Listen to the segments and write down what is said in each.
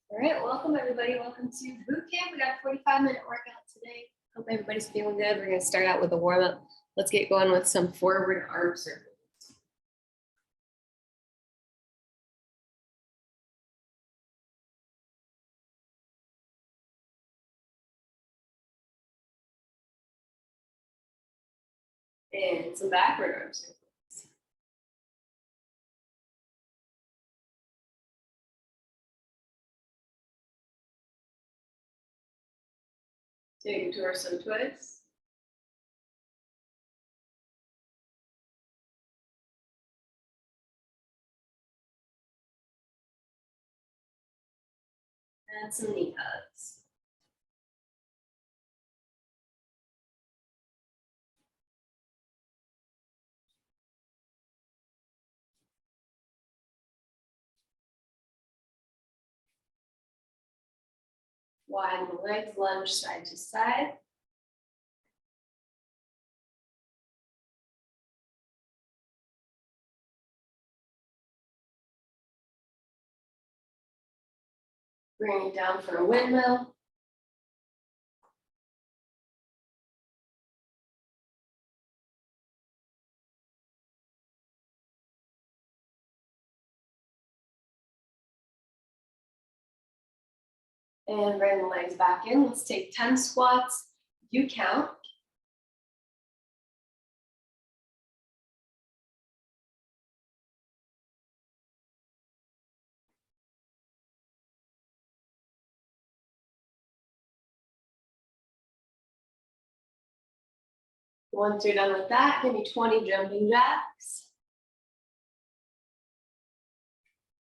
All right, welcome everybody. Welcome to Bootcamp. We got a 45-minute workout today. Hope everybody's feeling good. We're going to start out with a warm-up. Let's get going with some forward arm circles. And some backward arm circles. Take torso twist. And some knee hugs. Widen the legs, lunge side to side. Bring it down for a windmill. And bring the legs back in. Let's take 10 squats. You count. Once you're done with that, give me 20 jumping jacks.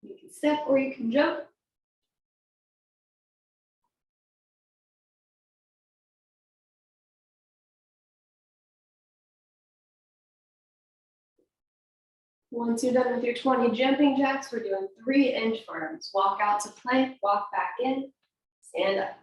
You can step or you can jump. Once you're done with your 20 jumping jacks, we're doing 3 inchworms. Walk out to plank, walk back in, stand up.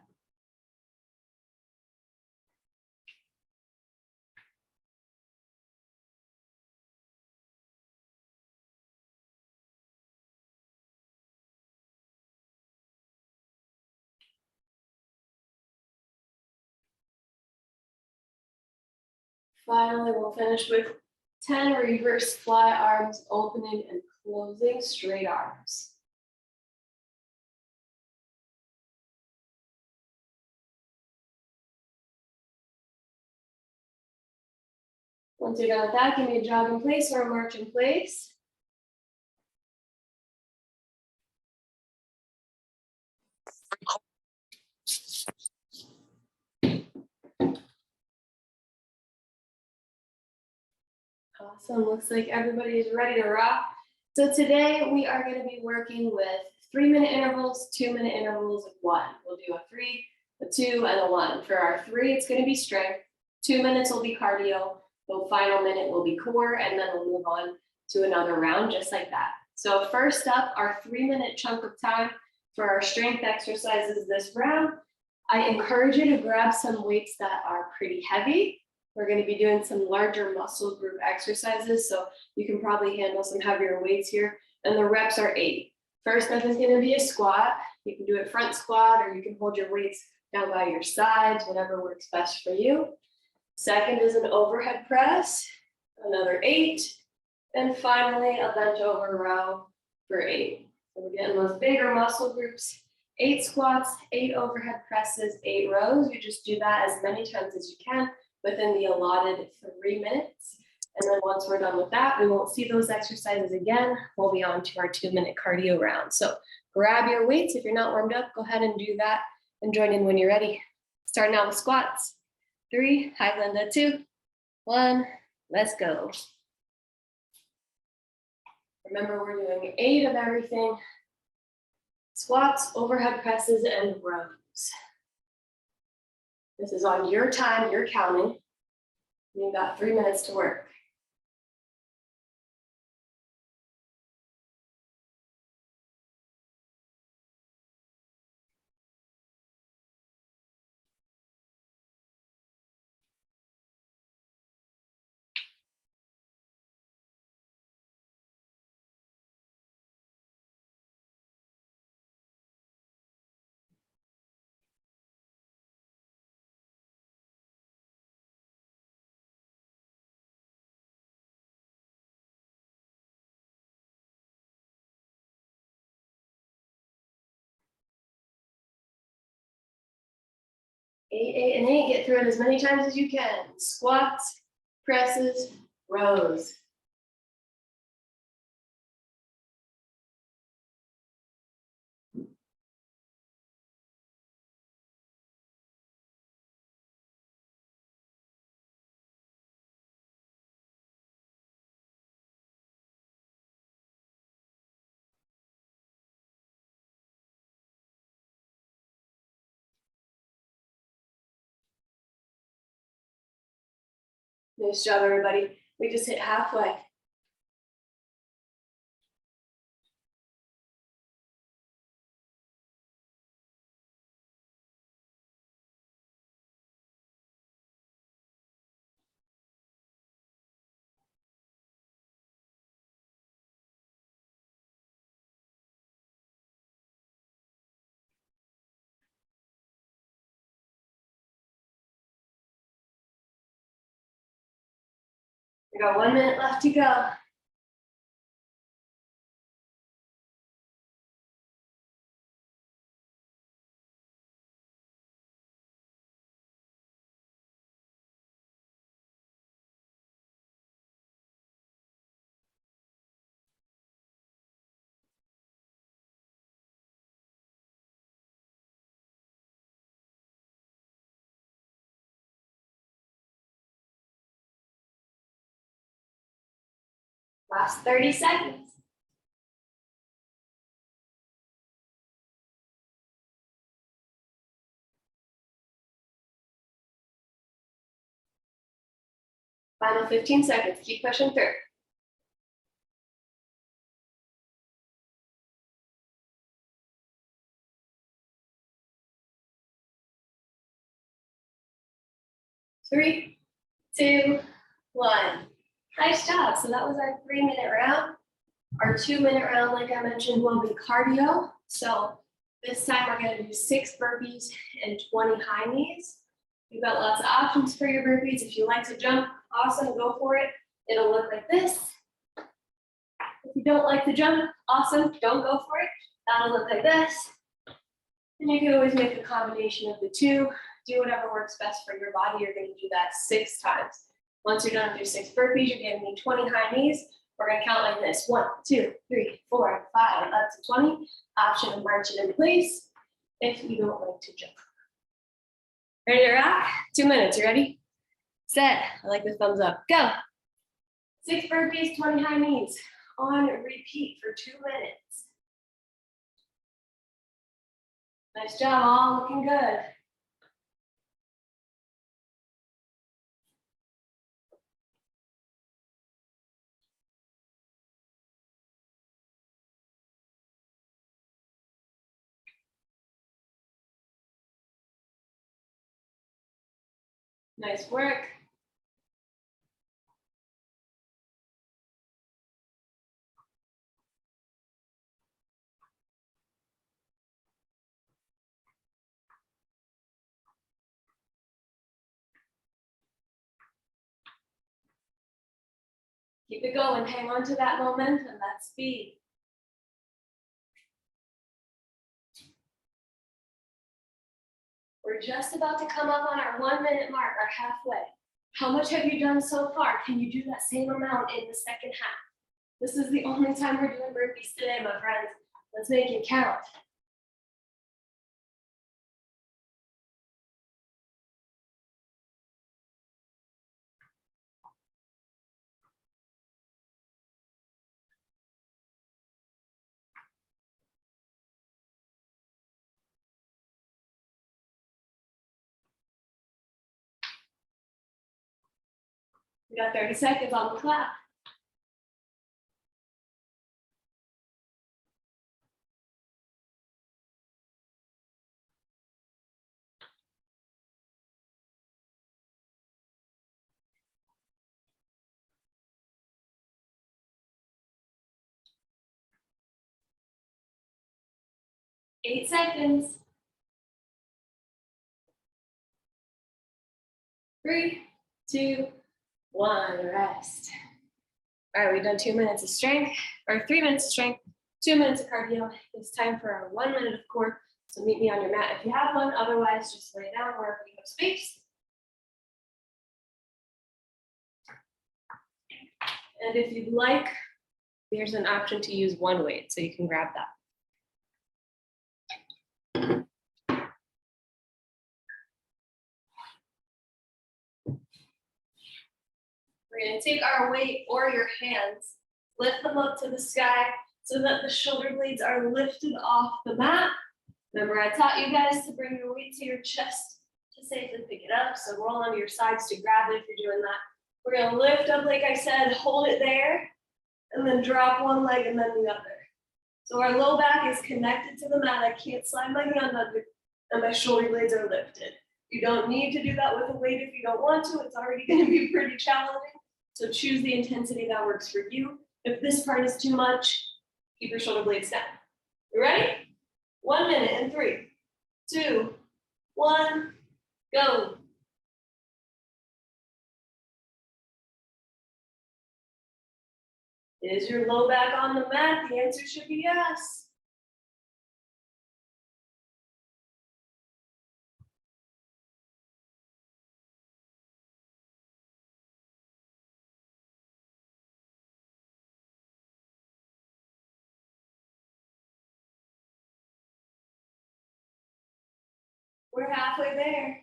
Finally, we'll finish with 10 reverse fly arms, opening and closing straight arms. Once you're done with that, give me a jog in place or a march in place. Awesome, looks like everybody is ready to rock. So today we are going to be working with 3-minute intervals, 2-minute intervals, and 1. We'll do a 3, a 2, and a 1. For our 3, it's going to be strength. 2 minutes will be cardio. The final minute will be core, and then we'll move on to another round just like that. So first up, our 3-minute chunk of time for our strength exercises this round. I encourage you to grab some weights that are pretty heavy. We're going to be doing some larger muscle group exercises, so you can probably handle some heavier weights here. And the reps are 8. First up is going to be a squat. You can do it front squat, or you can hold your weights down by your sides, whatever works best for you. Second is an overhead press, another 8. And finally, a bent over row for 8. So we're getting those bigger muscle groups. 8 squats, 8 overhead presses, 8 rows. You just do that as many times as you can within the allotted 3 minutes. And then once we're done with that, we won't see those exercises again. We'll be on to our 2-minute cardio round. So grab your weights. If you're not warmed up, go ahead and do that and join in when you're ready. Starting out with squats. 3, high Glenda, 2, 1, let's go. Remember, we're doing 8 of everything. Squats, overhead presses, and rows. This is on your time, you're counting. You've got 3 minutes to work. 8, 8, and 8. Get through it as many times as you can. Squats, presses, rows. Nice job, everybody. We just hit halfway. We got 1 minute left to go. Last 30 seconds. Final 15 seconds. Keep pushing through. Three, 2, 1. Nice job. So that was our 3-minute round. Our 2-minute round, like I mentioned, will be cardio. So this time we're going to do 6 burpees and 20 high knees. You've got lots of options for your burpees. If you like to jump, awesome, go for it. It'll look like this. If you don't like to jump, awesome, don't go for it. That'll look like this. And you can always make a combination of the two. Do whatever works best for your body. You're going to do that 6 times. Once you're done with your 6 burpees, you're going to need 20 high knees. We're going to count like this. 1, 2, 3, 4, 5, up to 20. Option of marching in place if you don't like to jump. Ready to rock? 2 minutes. You ready? Set. I like the thumbs up. Go. 6 burpees, 20 high knees. On repeat for 2 minutes. Nice job. All looking good. Nice work. Keep it going. Hang on to that momentum, that speed. We're just about to come up on our 1-minute mark, our halfway. How much have you done so far? Can you do that same amount in the second half? This is the only time we're doing burpees today, my friends. Let's make it count. We got 30 seconds on the clock. Eight seconds. 3, 2, 1, rest. All right, we've done 2 minutes of strength, or 3 minutes of strength, 2 minutes of cardio. It's time for our 1 minute of core. So meet me on your mat if you have one, otherwise just lay down wherever you have space. And if you'd like, there's an option to use one weight, so you can grab that. We're going to take our weight or your hands, lift them up to the sky so that the shoulder blades are lifted off the mat. Remember, I taught you guys to bring your weight to your chest to safely pick it up. So roll onto your sides to grab it if you're doing that. We're going to lift up, like I said, hold it there, and then drop one leg and then the other. So our low back is connected to the mat. I can't slide my hand under, and my shoulder blades are lifted. You don't need to do that with a weight if you don't want to. It's already going to be pretty challenging. So choose the intensity that works for you. If this part is too much, keep your shoulder blades down. You ready? 1 minute in 3, 2, 1, go. Is your low back on the mat? The answer should be yes. We're halfway there.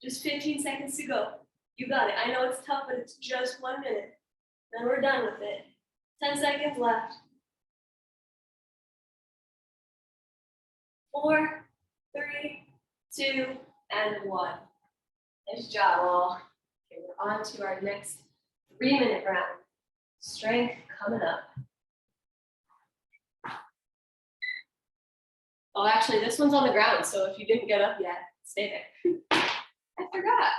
Just 15 seconds to go. You got it. I know it's tough, but it's just 1 minute. Then we're done with it. 10 seconds left. 4, 3, 2, and 1. Nice job, all. Okay, we're on to our next 3-minute round. Strength coming up. Oh, actually, this one's on the ground, so if you didn't get up yet, stay there. I forgot.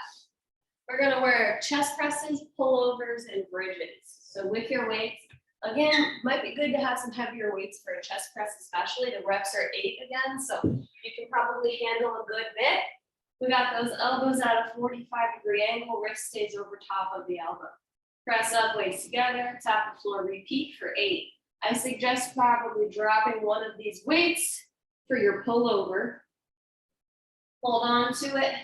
We're gonna wear chest presses, pullovers, and bridges. So with your weights, again, might be good to have some heavier weights for a chest press, especially. The reps are 8 again, so you can probably handle a good bit. We got those elbows at a 45-degree angle, wrist stays over top of the elbow. Press up, weights together, tap the floor, repeat for 8. I suggest probably dropping one of these weights for your pullover. Hold on to it,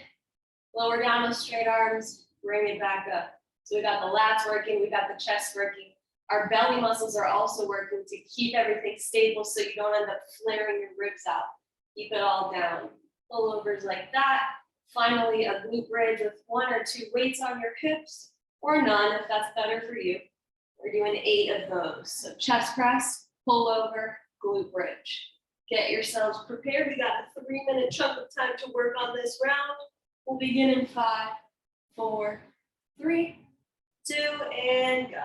lower down those straight arms, bring it back up. So we got the lats working, we got the chest working. Our belly muscles are also working to keep everything stable so you don't end up flaring your ribs out. Keep it all down. Pullovers like that. Finally, a glute bridge with 1 or 2 weights on your hips, or none if that's better for you. We're doing 8 of those. So chest press, pullover, glute bridge. Get yourselves prepared. We got a 3-minute chunk of time to work on this round. We'll begin in 5, 4, 3, 2, and go.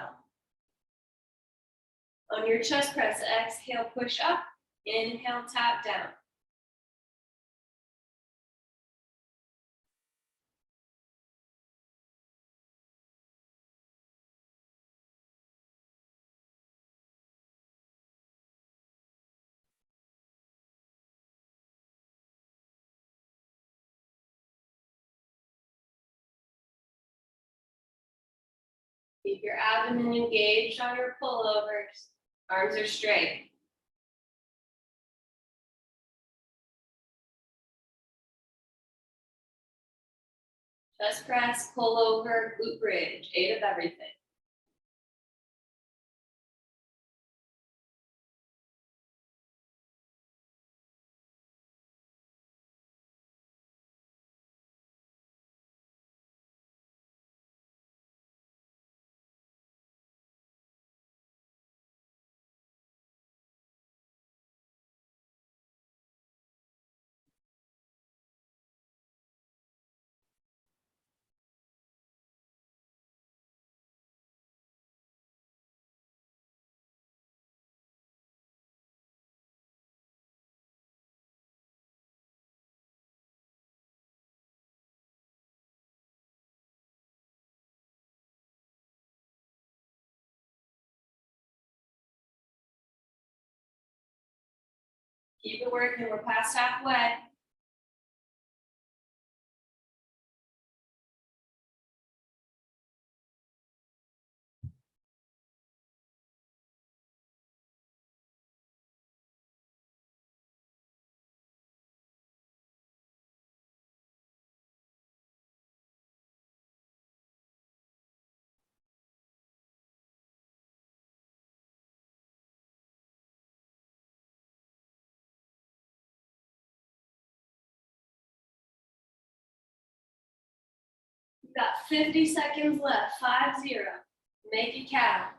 On your chest press, exhale, push up. Inhale, tap down. Keep your abdomen engaged on your pullovers. Arms are straight. Chest press, pullover, glute bridge, 8 of everything. Keep it working, we're past halfway. Got 50 seconds left, 5-0. Make it count.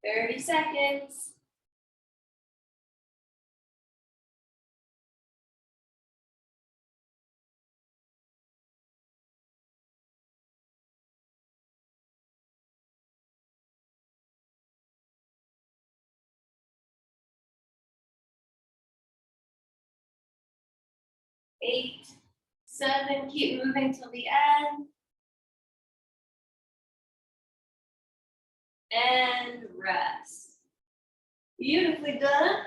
Thirty seconds. Eight, 7, keep moving till the end. And rest. Beautifully done.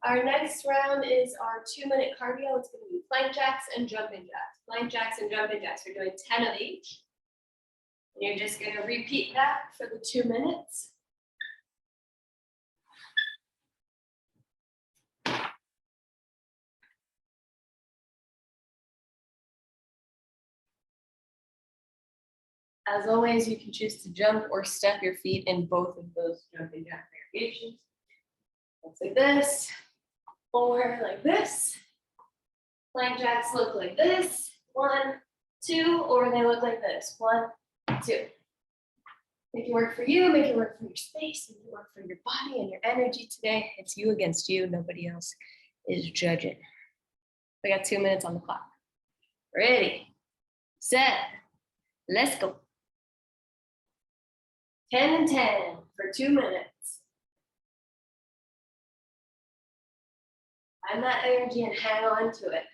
Our next round is our 2-minute cardio. It's going to be plank jacks and jumping jacks. Plank jacks and jumping jacks. We're doing 10 of each. And you're just going to repeat that for the 2 minutes. As always, you can choose to jump or step your feet in both of those jumping jack variations. Looks like this, or like this. Plank jacks look like this. 1, 2, or they look like this. 1, 2. Make it work for you, make it work for your space, make it work for your body and your energy today. It's you against you, nobody else is judging. We got 2 minutes on the clock. Ready, set, let's go. 10 and 10 for 2 minutes. Find that energy and hang on to it.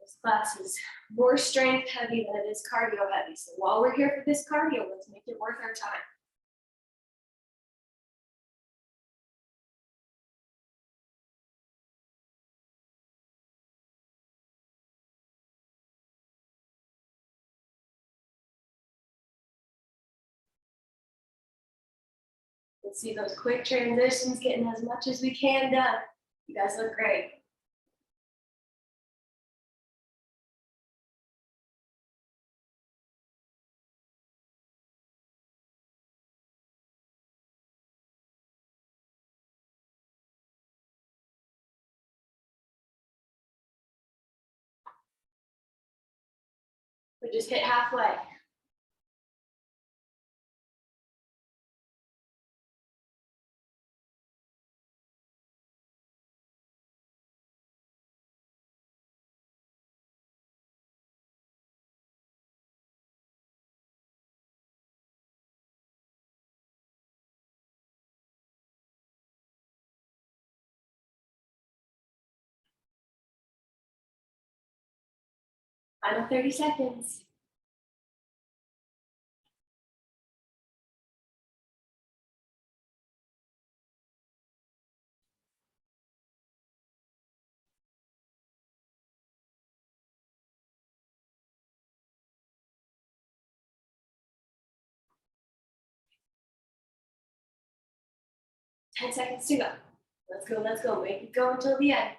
This class is more strength heavy than it is cardio heavy. So while we're here for this cardio, let's make it worth our time. Let's see those quick transitions, getting as much as we can done. You guys look great. We just hit halfway. Final 30 seconds. Ten seconds to go. Let's go, let's go. Make it go until the end.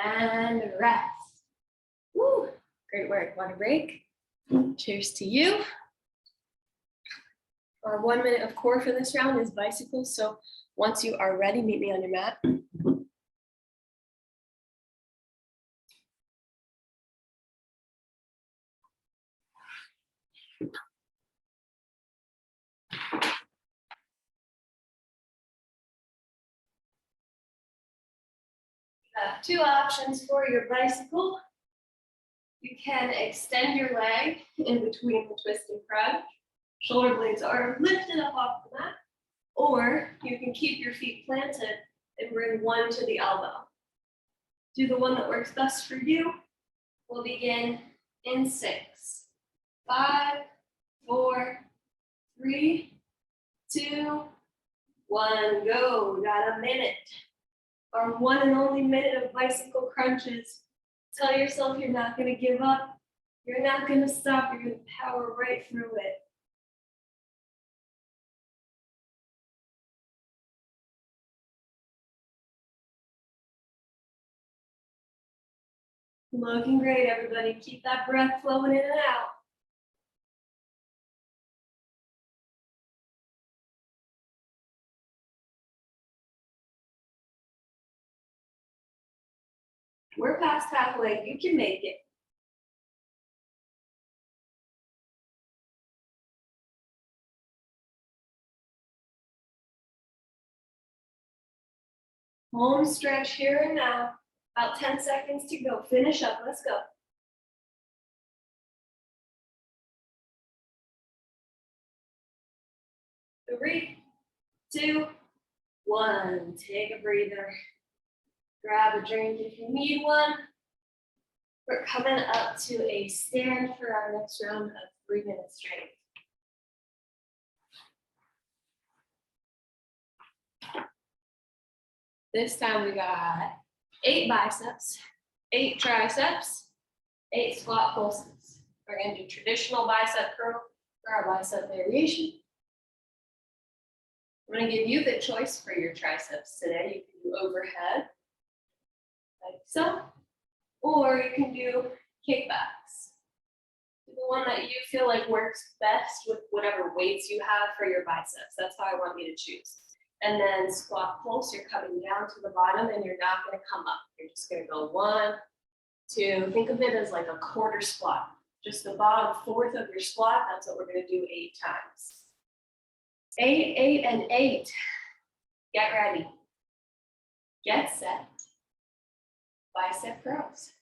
And rest. Woo, great work. Want a break? Cheers to you. Our 1 minute of core for this round is bicycles. So once you are ready, meet me on your mat. You have 2 options for your bicycle. You can extend your leg in between the twist and crunch. Shoulder blades are lifted up off the mat. Or you can keep your feet planted and bring one to the elbow. Do the one that works best for you. We'll begin in 6, 5, 4, 3, 2, 1, go. Got a minute. Our 1 and only minute of bicycle crunches. Tell yourself you're not going to give up. You're not going to stop. You're going to power right through it. Looking great, everybody. Keep that breath flowing in and out. We're past halfway. You can make it. Home stretch here and now. About 10 seconds to go. Finish up. Let's go. 3, 2, 1. Take a breather. Grab a drink if you need one. We're coming up to a stand for our next round of 3-minute strength. This time we got 8 biceps, 8 triceps, 8 squat pulses. We're going to do traditional bicep curl for our bicep variation. I'm going to give you the choice for your triceps today. You can do overhead, like so, or you can do kickbacks. The one that you feel like works best with whatever weights you have for your biceps. That's how I want you to choose. And then squat pulse, you're coming down to the bottom and you're not going to come up. You're just going to go 1, 2. Think of it as like a quarter squat. Just the bottom fourth of your squat. That's what we're going to do 8 times. 8, 8, and 8. Get ready. Get set. Bicep curls.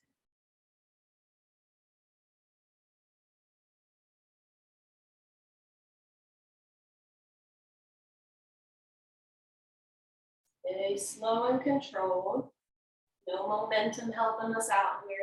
Stay slow and controlled. No momentum helping us out here.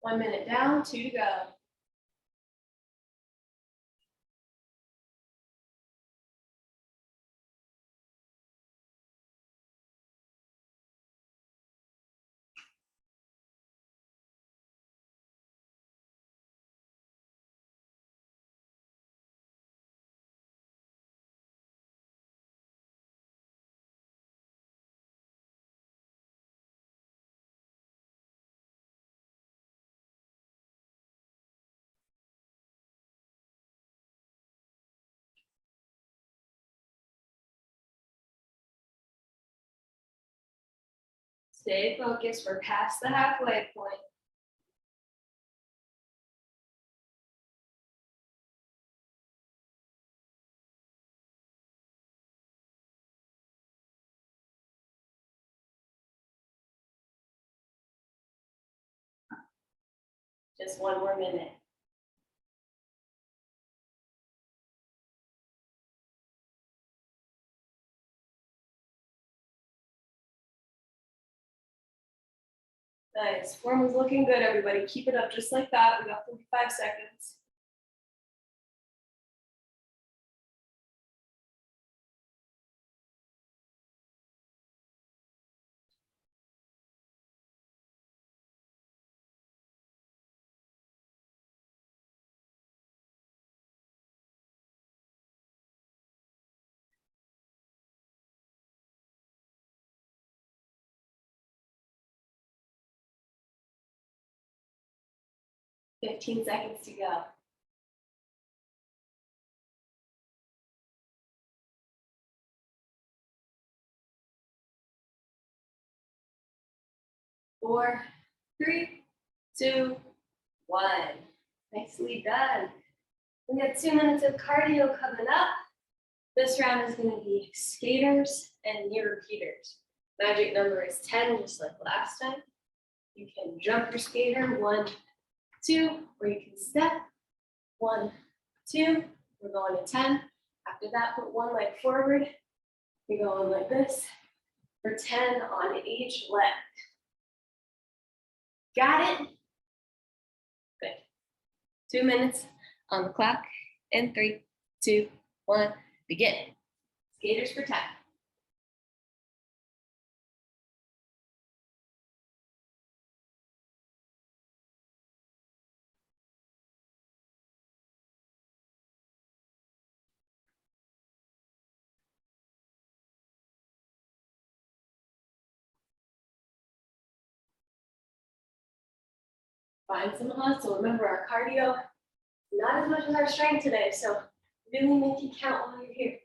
One minute down, 2 to go. Stay focused. We're past the halfway point. Just 1 more minute. Nice. Form is looking good, everybody. Keep it up just like that. We got 45 seconds. Fifteen seconds to go. 4, 3, 2, 1. Nicely done. We got 2 minutes of cardio coming up. This round is going to be skaters and knee repeaters. Magic number is 10, just like last time. You can jump your skater 1, 2, or you can step. 1, 2, we're going to 10. After that, put one leg forward. You're going like this for 10 on each leg. Got it? Good. 2 minutes on the clock. In 3, 2, 1, begin. Skaters for 10. Find some hustle. Remember, our cardio, not as much as our strength today, so really make it count while you're here.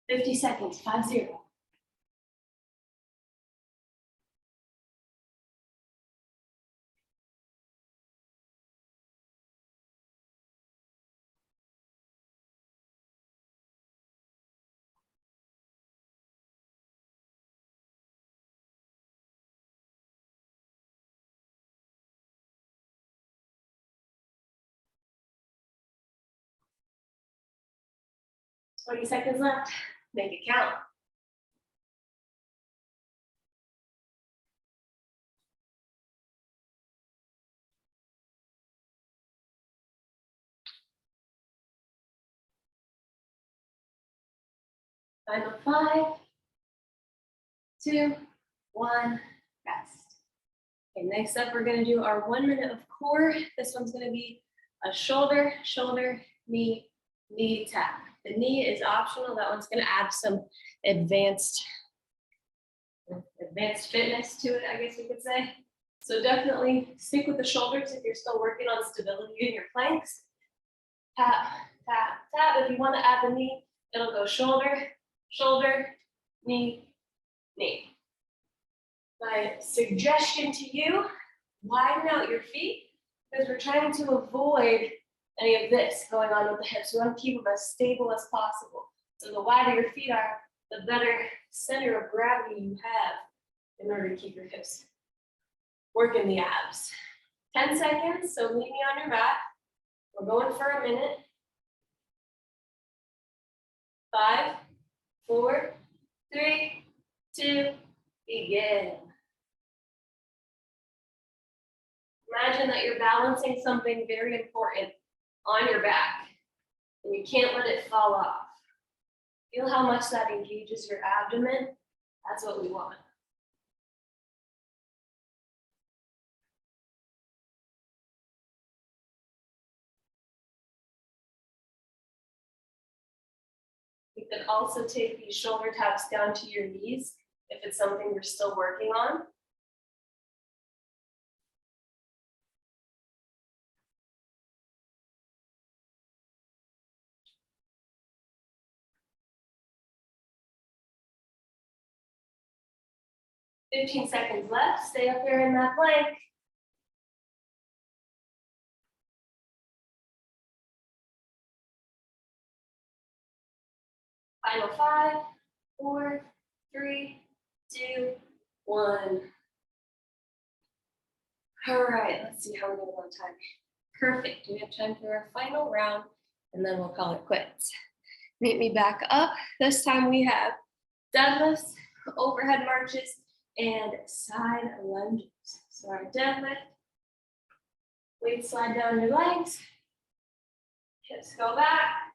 $50 seconds, 5-0. Twenty seconds left. Make it count. Final 5, 2, 1, rest. Okay, next up, we're gonna do our 1 minute of core. This one's gonna be a shoulder, shoulder, knee, knee tap. The knee is optional. That one's gonna add some advanced fitness to it, I guess we could say. So definitely stick with the shoulders if you're still working on stability in your planks. Tap, tap, tap. If you want to add the knee, it'll go shoulder, shoulder, knee, knee. My suggestion to you, widen out your feet because we're trying to avoid any of this going on with the hips. We want to keep them as stable as possible. So the wider your feet are, the better center of gravity you have in order to keep your hips working the abs. 10 seconds, so meet me on your mat. We're going for a minute. 5, 4, 3, 2, begin. Imagine that you're balancing something very important on your back, and you can't let it fall off. Feel how much that engages your abdomen. That's what we want. You can also take these shoulder taps down to your knees if it's something you're still working on. $15 seconds left. Stay up here in that plank. Final 5, 4, 3, 2, 1. All right, let's see how we're doing on time. Perfect. We have time for our final round, and then we'll call it quits. Meet me back up. This time we have deadlifts, overhead marches, and side lunges. So our deadlift, weight slide down your legs, hips go back,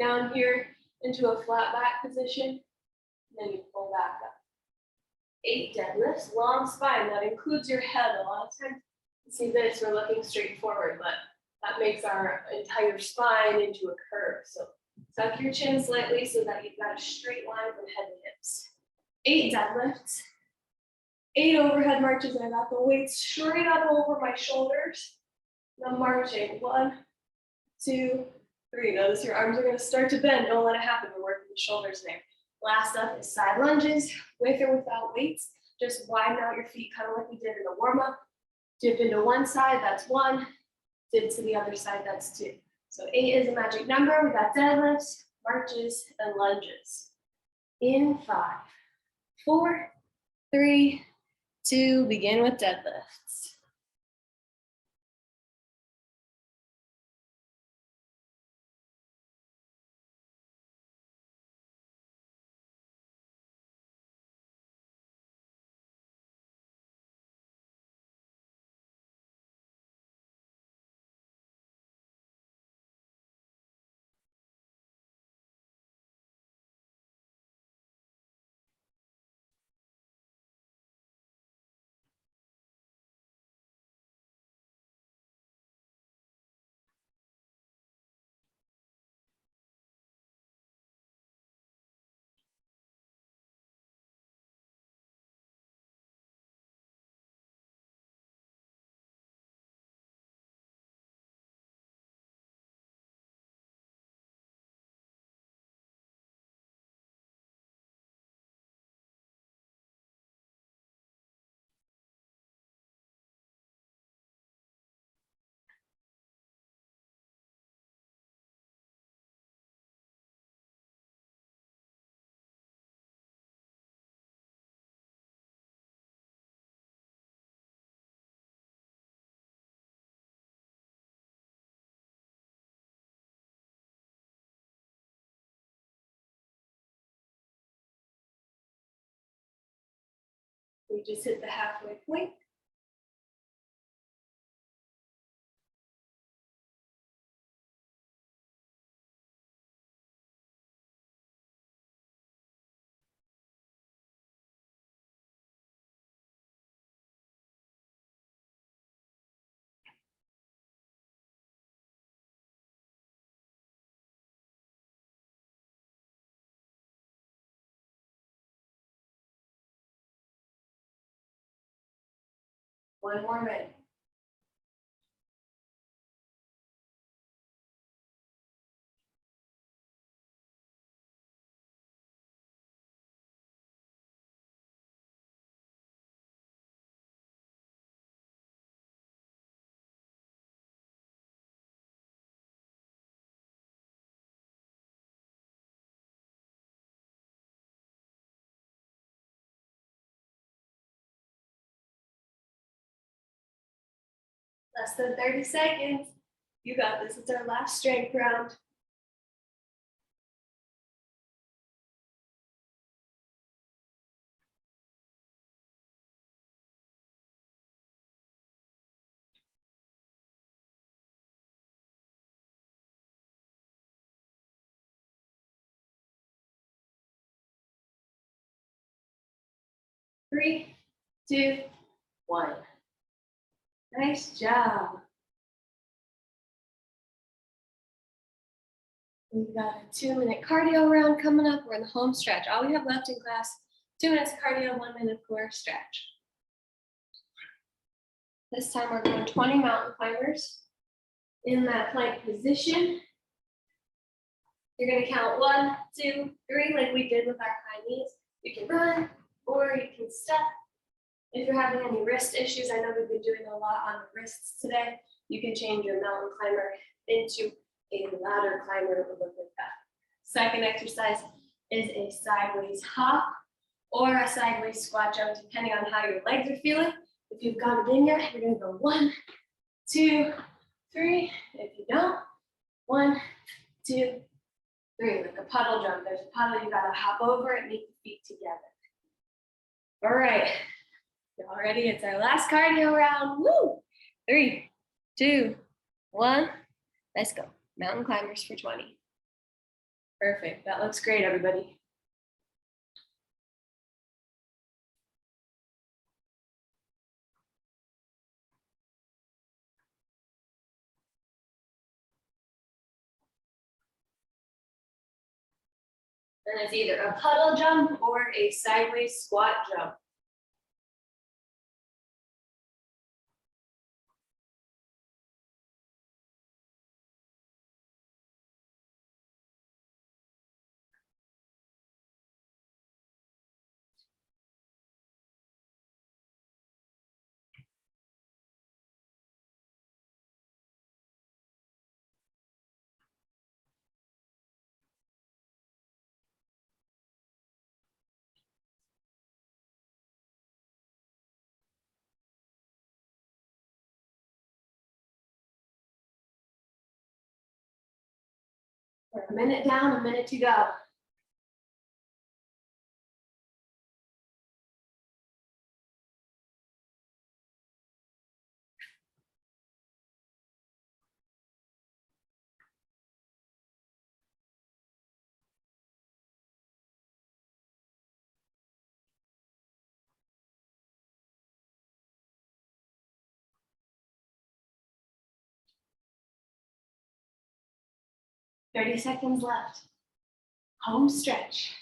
down here into a flat back position, and then you pull back up. 8 deadlifts, long spine, that includes your head. A lot of times you see this, we're looking straight forward, but that makes our entire spine into a curve. So Tuck your chin slightly so that you've got a straight line from head to hips. 8 deadlifts. 8 overhead marches. I got the weights straight up over my shoulders. I'm marching. 1, 2, 3. Notice your arms are going to start to bend. Don't let it happen. We're working the shoulders there. Last up is side lunges, with or without weights. Just widen out your feet, kind of like we did in the warm-up. Dip into one side, that's 1. Dip to the other side, that's 2. So 8 is a magic number. We got deadlifts, marches, and lunges. In 5, 4, 3, 2, begin with deadlifts. We just hit the halfway point. One more minute. Less than 30 seconds. You got this. It's our last strength round. Three, 2, 1. Nice job. We've got a 2-minute cardio round coming up. We're in the home stretch. All we have left in class, 2 minutes of cardio, 1 minute of core stretch. This time we're doing 20 mountain climbers. In that plank position, you're going to count 1, 2, 3, like we did with our high knees. You can run or you can step. If you're having any wrist issues, I know we've been doing a lot on the wrists today. You can change your mountain climber into a ladder climber to look like that. Second exercise is a sideways hop or a sideways squat jump, depending on how your legs are feeling. If you've got it in here, you're going to go 1, 2, 3. If you don't, 1, 2, 3, like a puddle jump. There's a puddle, you got to hop over it, make the feet together. All right, y'all ready? It's our last cardio round. Woo! 3, 2, 1. Let's go. Mountain climbers for 20. Perfect. That looks great, everybody. And it's either a puddle jump or a sideways squat jump. We're a minute down, a minute to go. Thirty seconds left. Home stretch.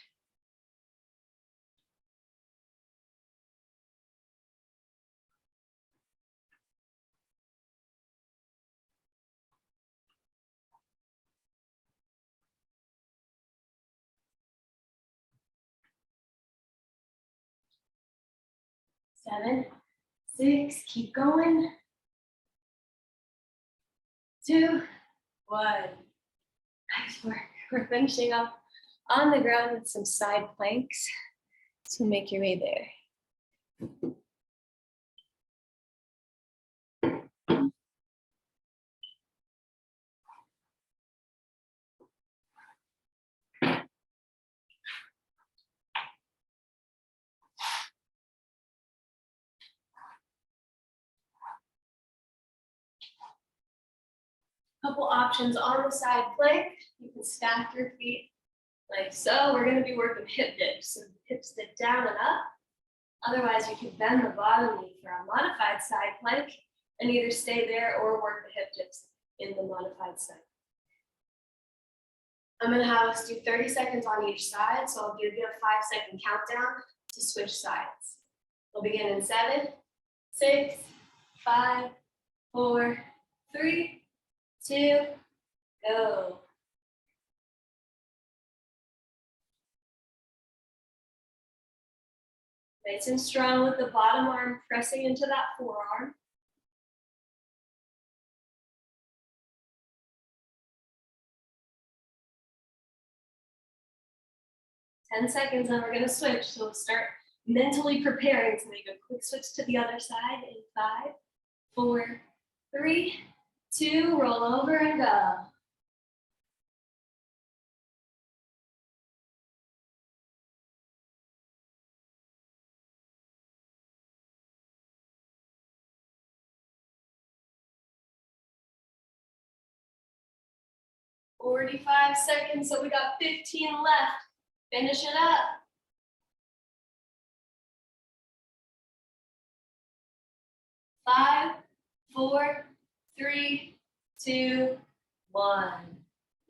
7, 6, keep going. 2, 1. Nice work. We're finishing up on the ground with some side planks. So make your way there. Couple options on the side plank. You can stack your feet like so. We're going to be working hip dips. So hips dip down and up. Otherwise, you can bend the bottom knee for a modified side plank and either stay there or work the hip dips in the modified side. I'm going to have us do 30 seconds on each side. So I'll give you a 5-second countdown to switch sides. We'll begin in 7, 6, 5, 4, 3, 2, go. Nice and strong with the bottom arm pressing into that forearm. Ten seconds, and we're going to switch. So we'll start mentally preparing to make a quick switch to the other side in 5, 4, 3, 2, roll over and go. "45 seconds, so we got 15 left. Finish it up. 5, 4, 3, 2, 1.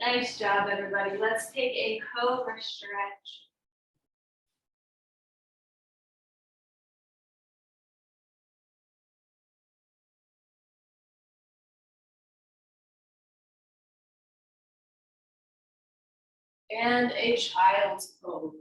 Nice job, everybody. Let's take a cobra stretch. And a child's pose.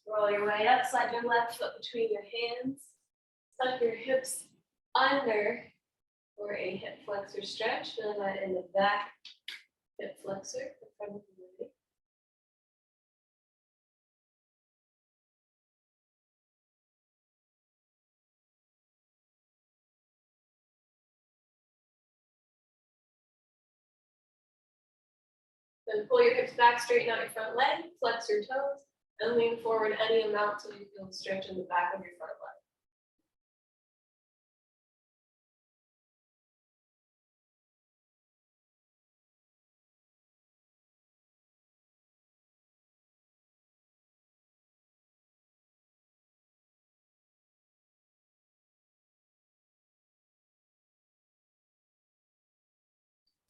Roll your way up, slide your left foot between your hands. Tuck your hips under for a hip flexor stretch. Feel that in the back hip flexor, the front of the leg. Then pull your hips back, straighten out your front leg, flex your toes, and lean forward any amount till you feel the stretch in the back of your front leg.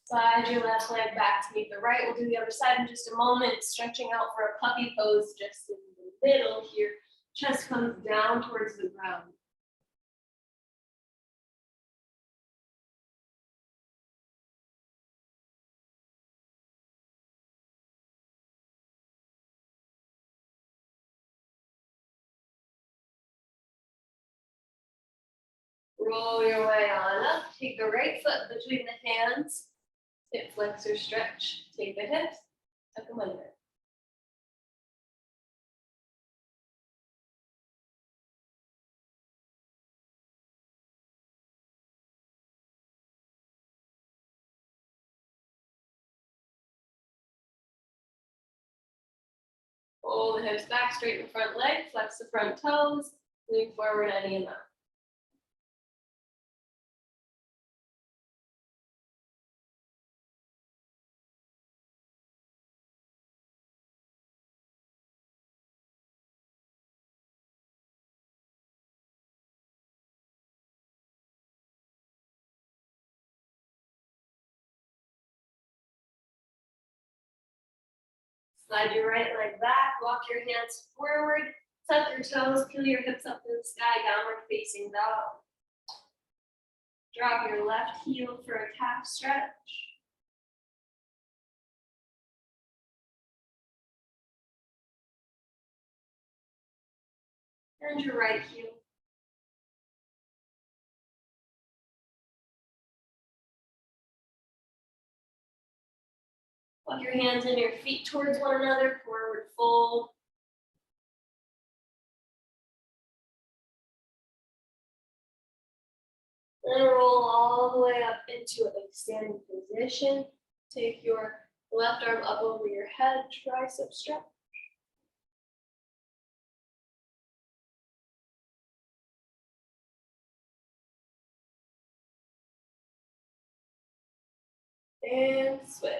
Slide your left leg back to meet the right. We'll do the other side in just a moment. Stretching out for a puppy pose just in the middle here. Chest comes down towards the ground. Roll your way on up. Take the right foot between the hands. Hip flexor stretch. Take the hips, tuck them under. Pull the hips back, straighten the front leg, flex the front toes, lean forward any amount. Slide your right leg back, walk your hands forward, tuck your toes, peel your hips up to the sky, downward facing dog. Drop your left heel for a calf stretch. And your right heel. Walk your hands and your feet towards one another, forward fold. Then roll all the way up into a standing position. Take your left arm up over your head, tricep stretch. And switch.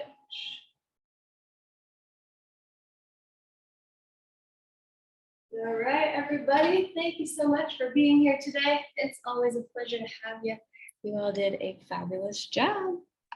All right, everybody, thank you so much for being here today. It's always a pleasure to have you. You all did a fabulous job.